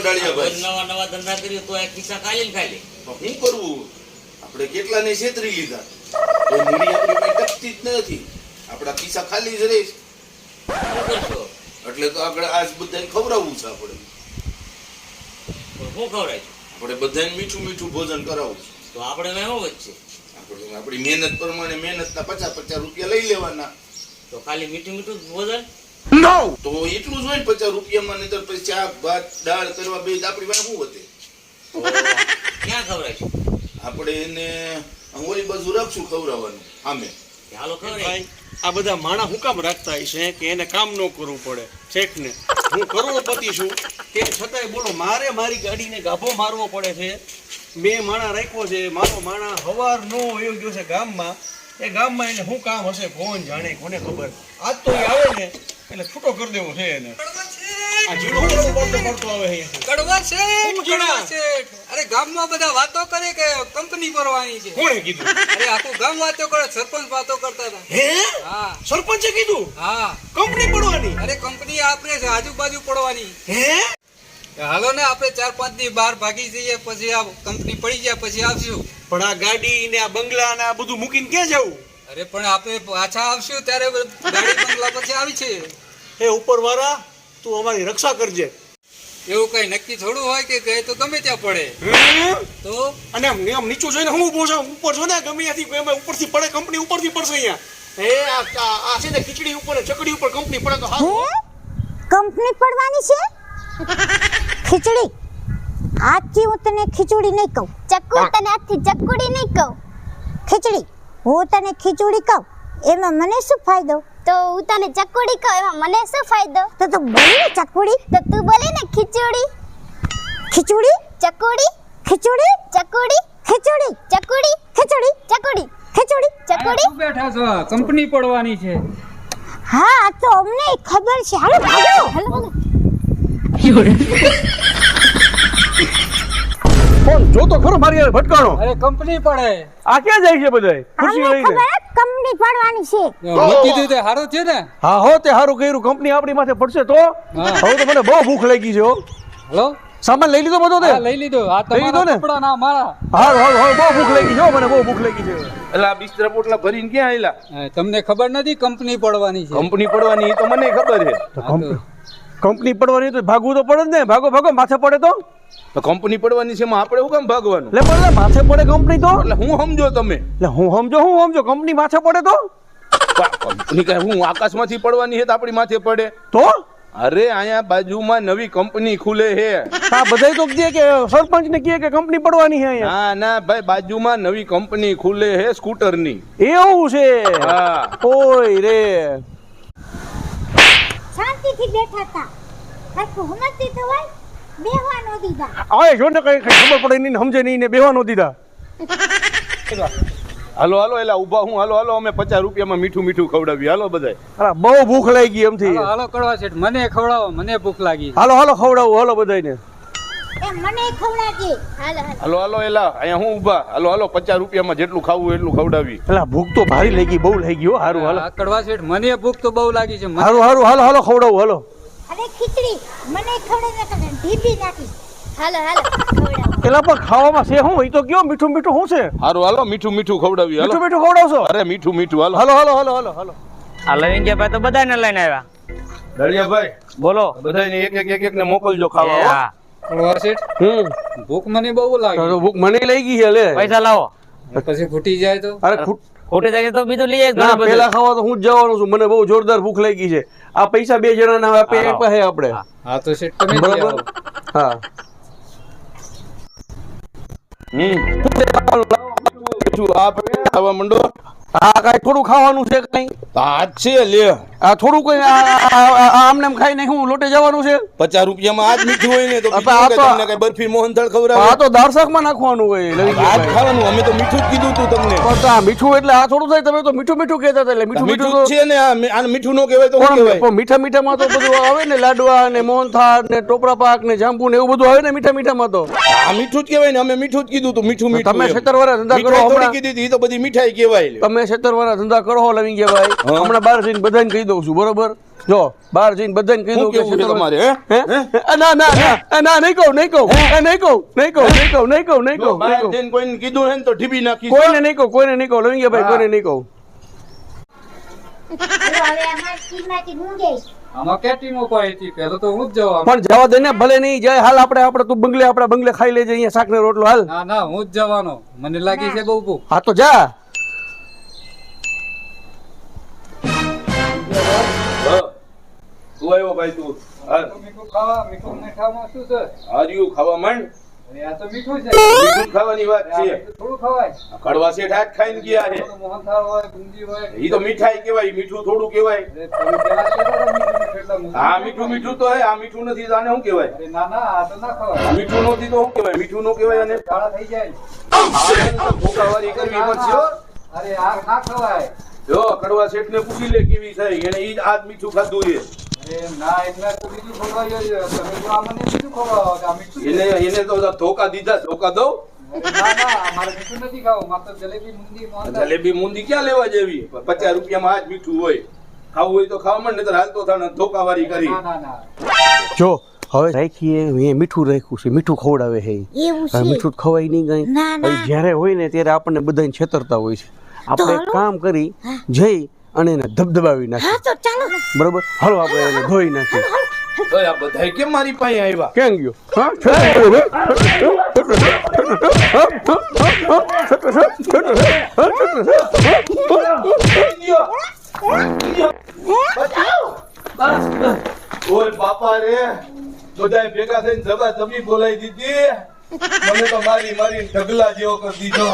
ડાળિયાભાઈ નવા નવા ધંધા કર્યો તો એક પૈસા ખાલી ખાલી શું કરવું આપણે કેટલાને છેતરી લીધા એ મૂડી આપણી પાસે ટકતી જ નથી આપણા પૈસા ખાલી જ રહે શું કરશો એટલે તો આપણે આજ બધાને ખવડાવવું છે આપણે શું ખવડાય આપણે બધાને મીઠું મીઠું ભોજન કરાવવું છે તો આપણે શું વચ્ચે આપણે આપણી મહેનત પ્રમાણે મહેનતના 50 રૂપિયા લઈ લેવાના તો ખાલી મીઠું મીઠું ભોજન તો એટલું જ હોય ને 50 રૂપિયામાં નહીં તો પછી શાક ભાત દાળ કરવા બે આપણી પાસે શું વધે ક્યાં ખવડાય છે આપણે એને ઓલી બાજુ રાખશું ખવડાવવાનું સામે હાલો ખવડાય આ બધા માણા હું કામ રાખતા છે કે એને કામ ન કરવું પડે શેખ ને હું કરોડપતિ છું તે છતાંય બોલો મારે મારી ગાડીને ગાભો મારવો પડે છે બે માણા રાખ્યો છે મારો માણા હવાર નો વયો ગયો છે ગામમાં એ ગામમાં એને શું કામ હશે કોણ જાણે કોને ખબર આજ તો એ આવે ને એટલે છૂટો કરી દેવો છે એને આ જીડો પડતો આવે અહીંયા કડવા છે અરે ગામમાં બધા વાતો કરે કે કંપની ભરવાની છે કોણે કીધું અરે આખું ગામ વાતો કરે સરપંચ વાતો કરતા હતા હે હા સરપંચે કીધું હા કંપની પડવાની અરે કંપની આપણે છે આજુબાજુ પડવાની હે હાલો ને આપણે 4-5 દી બહાર ભાગી જઈએ પછી આ કંપની પડી જાય પછી આવશું પણ આ ગાડી ને આ બંગલા ને આ બધું મૂકીને ક્યાં જવું અરે પણ આપણે પાછા આવશું ત્યારે ગાડી બંગલા પછી આવી છે હે ઉપરવાળા તું અમારી રક્ષા કરજે એવું કઈ નક્કી થોડું હોય કે ગયે તો ગમે ત્યાં પડે તો અને આમ નીચું જોઈને હું ઊભો છું ઉપર છો ને ગમે ત્યાંથી એમાં ઉપરથી પડે કંપની ઉપરથી પડશે અહીંયા હે આ છે ને ખીચડી ઉપર ને ચકડી ઉપર કંપની પડે તો હા કંપની પડવાની છે ખીચડી આજથી હું તને ખીચડી નહીં કહું ચક્કુ તને આજથી ચક્કુડી નહીં કહું ખીચડી હું તને ખીચડી કહું એમાં મને શું ફાયદો તો હું તને ચકુડી કહું એમાં મને શું ફાયદો તો તું બોલી ને ચકુડી તો તું બોલે ને ખીચડી ખીચડી ચકુડી ખીચડી ચકુડી ખીચડી ચકુડી ખીચડી ચકુડી ખીચડી ચકુડી બેઠા છો કંપની પડવાની છે હા આ તો અમને ખબર છે હાલો ભાગો હાલો કોણ જો તો ખરો મારી યાર ભટકાણો અરે કંપની પડે આ ક્યાં જાય છે બધાય ખુરશી અમને લઈને ખબર કંપની પડવાની છે મૂકી દીધું તે સારું છે ને હા હો તે સારું કર્યું કંપની આપણી માથે પડશે તો હવે તો મને બહુ ભૂખ લાગી છે હો હલો સામાન લઈ લીધો બધો તે હા લઈ લીધો આ લઈ લીધો ને? તમારા કપડા ના મારા હાલ હાલ હાલ બહુ ભૂખ લાગી છે હો, મને બહુ ભૂખ લાગી છે એટલે આ બિસ્તરા પોટલા ભરીને ક્યાં આયલા તમને ખબર નથી કંપની પડવાની છે કંપની પડવાની એ તો મને ખબર છે કંપની પડવાની તો ભાગવું તો પડે જ ને ભાગો ભાગો માથે પડે તો કંપની પડવાની છે એમાં આપણે શું કામ ભાગવાનું એટલે પડે માથે પડે કંપની તો એટલે હું સમજો તમે એટલે હું સમજો કંપની માથે પડે તો કંપની કઈ હું આકાશમાંથી પડવાની છે તો આપણી માથે પડે તો અરે અહીંયા બાજુમાં નવી કંપની ખુલે છે આ બધાય તો કહે કે સરપંચ ને કહે કે કંપની પડવાની છે અહીંયા ના ના ભાઈ બાજુમાં નવી કંપની ખુલે છે સ્કૂટરની એવું છે હા ઓય રે શાંતિથી બેઠા હતા હરખું હમતી તો હોય બેહવા નો દીધા આય જો ને કઈ ખબર પડે નહીં ને સમજે નહીં ને બેહવા નો દીધા હાલો હાલો એલા ઊભા હું હાલો હાલો અમે 50 રૂપિયામાં મીઠું મીઠું ખવડાવી હાલો બધાય અરે બહુ ભૂખ લાગી એમથી હાલો હાલો કડવા શેઠ મને ખવડાવો મને ભૂખ લાગી હાલો હાલો ખવડાવું હાલો બધાયને એ મને ખવડાવજે હાલો હાલો હાલો હાલો એલા અહીંયા હું ઊભા હાલો હાલો 50 રૂપિયામાં જેટલું ખાવું એટલું ખવડાવી એટલે ભૂખ તો ભારી લાગી બહુ લાગી હો હારું હાલો આ કડવા શેઠ મને ભૂખ તો બહુ લાગી છે મને હારું હારું હાલો હાલો ખવડાવું હાલો અરે ખીચડી મને ખવડાવને તો ઢીબી નાખી હાલો હાલો ખવડાવો પેલા પણ ખાવામાં છે હું એ તો કયો મીઠું મીઠું શું છે હારું હાલો મીઠું મીઠું ખવડાવી હાલો મીઠું મીઠું ખવડાવશો અરે મીઠું મીઠું હાલો હાલો હાલો હાલો હાલો હાલો આ લવિંગભાઈ તો બધાને લઈને આવ્યા દળિયાભાઈ બોલો બધાને એક ને મોકલજો ખાવા હો. કડવા શેઠ ભૂખ મને બહુ લાગી તો ભૂખ મને લઈ ગઈ છે લે પૈસા લાવો પછી ફૂટી જાય તો અરે ખોટી જાય તો બીજું લઈ ના પેલા ખાવા તો હું જ જવાનું છું મને બહુ જોરદાર ભૂખ લાગી છે આ પૈસા બે જણાના આપે એક પાસે આપણે હા તો શેઠ તમે લઈ બરાબર આવો. હા મીઠું આ ખાવા મંડો આ કાંઈ થોડું ખાવાનું છે કઈ આ છે લે આ થોડું કઈ આમને એમ ખાઈ નહીં હું લોટે જવાનું છે 50 રૂપિયામાં આજ મીઠું હોય ને તો આ બીજું તો- તમને કઈ બરફી મોહનથાળ આ ખવડાવે તો દાળ શાકમાં નાખવાનું હોય આજ લવિંગભાઈ. ખાવાનું અમે તો મીઠું જ કીધું તું તમને પણ તો આ મીઠું એટલે આ થોડું થાય તમે તો મીઠું મીઠું કહેતા હતા એટલે મીઠું મીઠું મીઠું જ છે ને આને મીઠું નો કહેવાય તો શું પણ કહેવાય મીઠા મીઠામાં તો બધું આવે ને લાડવા ને મોહનથાળ ને ટોપરા પાક ને જાંબુ ને એવું બધું આવે ને મીઠા મીઠામાં તો આ મીઠું જ કહેવાય ને અમે મીઠું જ કીધું તું મીઠું મીઠું તમે એમ. 70 વર્ષ ધંધા કરો મીઠાઈ થોડી હમણાં કીધી હતી, ઈ તો બધી મીઠાઈ કહેવાય લે. તમે 70 વર્ષ ધંધા કરો લવિંગભાઈ હા. હમણાં બહાર જઈને બધાને કહી દઉં છું બરોબર જો બહાર જઈને બધાને કીધું શું કેવું છે તમારે હે? ના ના ના ના નહીં કહું નહીં કહું નહીં કહું નહીં કહું નહીં કહું નહીં કહું નહીં જો કહું બહાર નહીં કહું જઈને કોઈને કીધું હે ને તો ઢીબી નાખી કોઈને નહીં કહું કોઈને નહીં કહું લવિંગભાઈ કોઈને નહીં કહું હવે અમાર ટીમમાંથી હું જઈશ આમાં કે ટીમો કોઈ હતી પેલો તો હું જ જવાનું પણ જવા દે ને ભલે નહીં જાય હાલ આપણે તું બંગલે આપણા બંગલે ખાઈ લેજે અહીંયા શાક ને રોટલો હાલ ના ના હું જ જવાનો મને લાગી છે બહુ ભૂખ હા તો જા તું આવ્યો ભાઈ તું હાલ મીઠું ખાવા મીઠું મીઠામાં શું છે હાર્યું ખાવા માંડ અરે આ તો મીઠું છે મીઠું ખાવાની વાત આ છે મીઠું થોડું ખવાય કડવા શેઠ હાથ ખાઈને ગયા છે થોડું મોહનથાળ હોય બુંદી હોય ઈ તો મીઠાઈ કહેવાય મીઠું થોડું કહેવાય અરે તમે પેલા કહેતા હતા મીઠું મીઠું એટલે હું- હા મીઠું મીઠું તો હે આ મીઠું નથી તો આને શું કહેવાય અરે ના ના આ તો ના ખવાય આ મીઠું નથી તો શું કહેવાય મીઠું નો કહેવાય અને કાળા થઈ જાય આને તો ભૂકાવારી કરવી પડશે હો. અરે આ ના ખવાય જો કડવા શેઠને પૂછી લે કેવી થઈ એને ઈ જ આજ મીઠું ખાધું છે અરે ના એટલે તો બીજું ખવડાવ્યું છે. તમે જો આ મને બીજું ખવડાવો કે આ મીઠું છે. એને તો ધોકા દીધા ધોકા દઉં અરે ના ના મારે મીઠું નથી ખાવું મારે તો જલેબી મુંદી મોહનથાળ. જલેબી મુંદી ક્યાં લેવા જેવી 50 રૂપિયામાં આજ મીઠું હોય ખાવું હોય તો ખાવા માંડ નહીંતર હાલ તો થાને ધોકાવારી કરી ના ના ના જો હવે રાખીએ મેં મીઠું રાખ્યું છે મીઠું ખવડાવે છે ઈ. એવું હવે છે મીઠું જ ખવાય નહીં કઈ ના, ના. હવે જ્યારે હોય ને ત્યારે આપણને બધાને છેતરતા હોય છે આપણે એક કામ કરી જઈ અને એને ધબધબાવી નાખીએ હા તો ચાલો બરોબર હાલો આપણે એને ધોઈ નાખીએ તો આ બધાય કેમ મારી પાસે આવ્યા ક્યાં ગયો હા છેતર ઓય બાપા રે બધાય ભેગા થઈને જબા જબી બોલાવી દીધી મને તો મારી ઢગલા જેવો કરી દીધો